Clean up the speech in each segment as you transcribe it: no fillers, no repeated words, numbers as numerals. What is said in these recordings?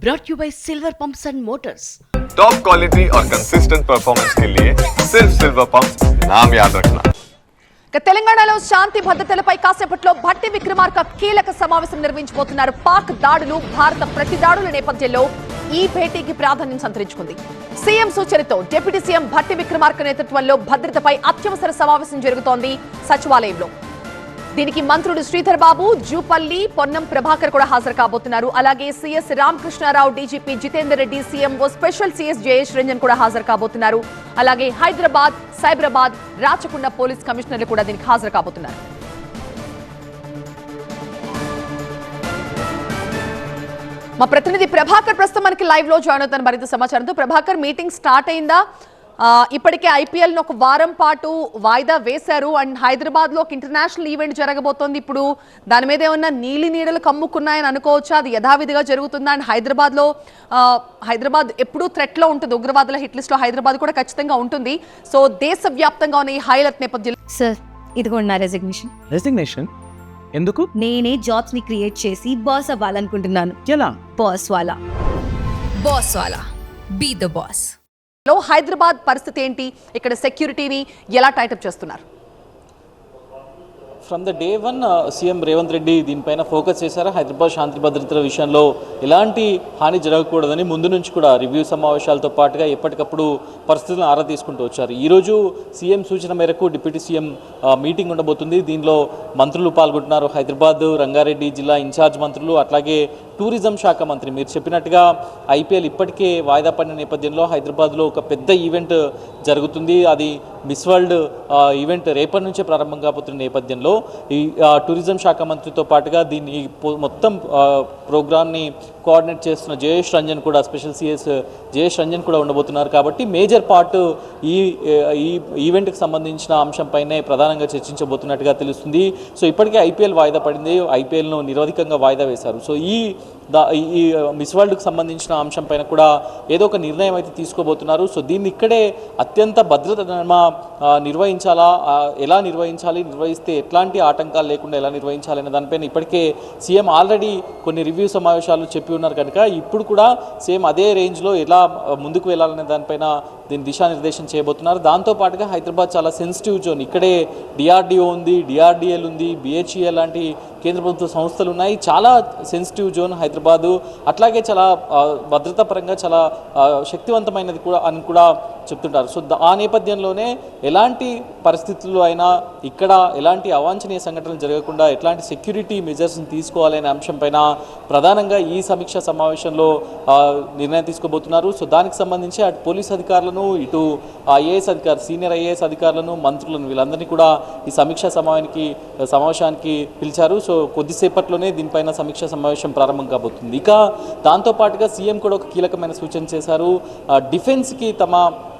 brought to you by Silver Pumps and Motors. Top quality और consistent performance के लिए सिर्फ सिल्वर पंप्स नाम याद रखना. తెలంగాణలో శాంతి భద్రతలపై కాసేపట్లో భట్టి విక్రమార్క కీలక సమావేశం నిర్వహించబోతున్నారు. పాక్ దాడులు, భారత ప్రతిదాడుల నేపథ్యంలో ఈ భేటీకి ప్రాధాన్యం సంతరించుకుంది. సీఎం సూచనతో డిప్యూటీ సీఎం భట్టి విక్రమార్క నేతృత్వంలో భద్రతపై అత్యవసర సమావేశం జరుగుతోంది సచివాలయంలో. దీనికి మంత్రులు శ్రీధర్ బాబు, జూపల్లి, పొన్నం ప్రభాకర్ కూడా హాజరు కాబోతున్నారు. అలాగే CS Ramakrishnarao, DGP Jitender Reddy, CMO special CS Jayesh Ranjan కూడా హాజరు కాబోతున్నారు. అలాగే హైదరాబాద్, సైబరాబాద్, రాచకొండ పోలీస్ కమిషనర్లు కూడా దీనికి హాజరు కాబోతున్నారు. మా ప్రతినిధి ప్రభాకర్ ప్రస్తుతం మనకి లైవ్ లో జాయిన్ అవుతారు మరింత సమాచారంతో. ప్రభాకర్, మీటింగ్ స్టార్ట్ అయిందా? ఇప్పటికే ఐపీఎల్ ఒక వారం పాటు వాయిదా వేశారు అండ్ హైదరాబాద్ లో ఒక ఇంటర్నేషనల్ ఈవెంట్ జరగబోతోంది. ఇప్పుడు దాని మీద ఏమన్నా నీలి నీడలు కమ్ముకున్నాయని అనుకోవచ్చా? అది యథావిధిగా జరుగుతుందా? అండ్ హైదరాబాద్ ఎప్పుడూ థ్రెట్ లో ఉంటుంది, ఉగ్రవాదుల హిట్ లిస్ట్ లో హైదరాబాద్ కూడా ఖచ్చితంగా ఉంటుంది. సో దేశవ్యాప్తంగా ఉన్న ఈ హైలైట్ నేపథ్యంలో సార్, ఇదిగోండి నా రెసిగ్నేషన్. ఎందుకు? నేనే జాబ్స్ ని క్రియేట్ చేసి బాస్ అవ్వాలనుకుంటున్నాను. ఎలా? బాస్ వాలా బీ ద బాస్. హైదరాబాద్ పరిస్థితి ఏంటి? ఇక్కడ సెక్యూరిటీని ఎలా టైటప్ చేస్తున్నారు? From the day one CM Revanth Reddy దీనిపైన ఫోకస్ చేశారు. హైదరాబాద్ శాంతి భద్రతల విషయంలో ఎలాంటి హాని జరగకూడదని ముందు నుంచి కూడా రివ్యూ సమావేశాలతో పాటుగా ఎప్పటికప్పుడు పరిస్థితులను ఆరా తీసుకుంటూ వచ్చారు. ఈరోజు సీఎం సూచన మేరకు డిప్యూటీ సీఎం మీటింగ్ ఉండబోతుంది. దీనిలో మంత్రులు పాల్గొంటున్నారు. హైదరాబాద్, రంగారెడ్డి జిల్లా ఇన్ఛార్జ్ మంత్రులు, అట్లాగే టూరిజం శాఖ మంత్రి. మీరు చెప్పినట్టుగా ఐపీఎల్ ఇప్పటికే వాయిదా పడిన నేపథ్యంలో హైదరాబాద్లో ఒక పెద్ద ఈవెంట్ జరుగుతుంది. అది మిస్ వరల్డ్ ఈవెంట్ రేపటి నుంచే ప్రారంభం కాబోతున్న నేపథ్యంలో ఈ టూరిజం శాఖ మంత్రితో పాటుగా దీన్ని మొత్తం ప్రోగ్రామ్ని కోఆర్డినేట్ చేస్తున్న జయేష్ రంజన్ కూడా, స్పెషల్ సిఎస్ జయేష్ రంజన్ కూడా ఉండబోతున్నారు. కాబట్టి మేజర్ పార్ట్ ఈ ఈవెంట్కి సంబంధించిన అంశంపైనే ప్రధానంగా చర్చించబోతున్నట్టుగా తెలుస్తుంది. సో ఇప్పటికే ఐపీఎల్ వాయిదా పడింది, ఐపీఎల్ను నిరోధికంగా వాయిదా వేశారు. సో ఈ మిస్ వరల్డ్కి సంబంధించిన అంశంపైన కూడా ఏదో ఒక నిర్ణయం అయితే తీసుకోబోతున్నారు. సో దీన్ని ఇక్కడే అత్యంత భద్రత నిర్వహించాలా, ఎలా నిర్వహిస్తే ఎట్లాంటి ఆటంకాలు లేకుండా ఎలా నిర్వహించాలి అనే దానిపైన ఇప్పటికే సీఎం ఆల్రెడీ కొన్ని రివ్యూ సమావేశాలు చెప్పి ఉన్నారు కనుక ఇప్పుడు కూడా సేమ్ అదే రేంజ్లో ఎలా ముందుకు వెళ్ళాలనే దానిపైన దీన్ని దిశానిర్దేశం చేయబోతున్నారు. దాంతోపాటుగా హైదరాబాద్ చాలా సెన్సిటివ్ జోన్. ఇక్కడే డిఆర్డిఓ ఉంది, డిఆర్డిఎల్ ఉంది, బిహెచ్ఈఎల్ లాంటి కేంద్ర ప్రభుత్వ సంస్థలు ఉన్నాయి. చాలా సెన్సిటివ్ జోన్ హైదరాబాదు. అట్లాగే చాలా భద్రతా పరంగా చాలా శక్తివంతమైనది కూడా అని కూడా చెప్తుంటారు. సో ఆ నేపథ్యంలోనే ఎలాంటి పరిస్థితుల్లో అయినా ఇక్కడ ఎలాంటి అవాంఛనీయ సంఘటనలు జరగకుండా ఎట్లాంటి సెక్యూరిటీ మెజర్స్ని తీసుకోవాలనే అంశంపైన ప్రధానంగా ఈ సమీక్ష సమావేశంలో నిర్ణయం తీసుకోబోతున్నారు. సో దానికి సంబంధించి అటు పోలీస్ అధికారులను, ఇటు ఐఏఎస్ అధికారులు, సీనియర్ ఐఏఎస్ అధికారులను, మంత్రులను వీళ్ళందరినీ కూడా ఈ సమీక్షా సమావేశానికి పిలిచారు. సో కొద్దిసేపట్లోనే దీనిపైన సమీక్షా సమావేశం ప్రారంభం కాబోతుంది. ఇక దాంతోపాటుగా సీఎం కూడా ఒక కీలకమైన సూచన చేశారు. డిఫెన్స్కి తమ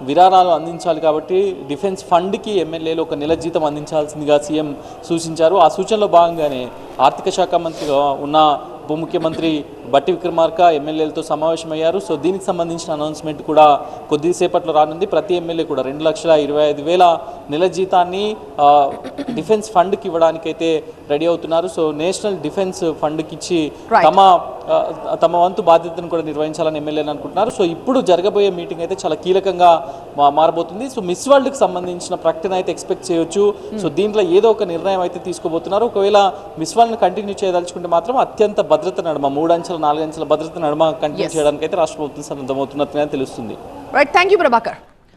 విరాళాలు అందించాలి కాబట్టి డిఫెన్స్ ఫండ్కి ఎమ్మెల్యేలు ఒక నెల జీతం అందించాల్సిందిగా సీఎం సూచించారు. ఆ సూచనలో భాగంగానే ఆర్థిక శాఖ మంత్రిగా ఉన్న ఉప ముఖ్యమంత్రి భట్టి విక్రమార్క ఎమ్మెల్యేలతో సమావేశమయ్యారు. సో దీనికి సంబంధించిన అనౌన్స్మెంట్ కూడా కొద్దిసేపట్లో రానుంది. ప్రతి ఎమ్మెల్యే కూడా 2,25,000 నెల జీతాన్ని డిఫెన్స్ ఫండ్కి ఇవ్వడానికైతే రెడీ అవుతున్నారు. సో నేషనల్ డిఫెన్స్ ఫండ్కి ఇచ్చి తమ వంతు బాధ్యతను కూడా నిర్వహించాలని ఎమ్మెల్యేలు అనుకుంటున్నారు. సో ఇప్పుడు జరగబోయే మీటింగ్ అయితే చాలా కీలకంగా మారబోతుంది. సో మిస్ వరల్డ్కి సంబంధించిన ప్రకటన అయితే ఎక్స్పెక్ట్ చేయొచ్చు. సో దీంట్లో ఏదో ఒక నిర్ణయం అయితే తీసుకోబోతున్నారు. ఒకవేళ మిస్ వరల్డ్ని కంటిన్యూ చేయదలుచుకుంటే మాత్రం అత్యంత భద్రత నడుమ 3 అంచెల 4 అంచెల భద్రత నడుమ కంటిన్యూ చేయడానికి అయితే రాష్ట్ర ప్రభుత్వం సన్నద్ధమవుతున్నట్టుగా తెలుస్తుంది. Right, thank you Prabhakar.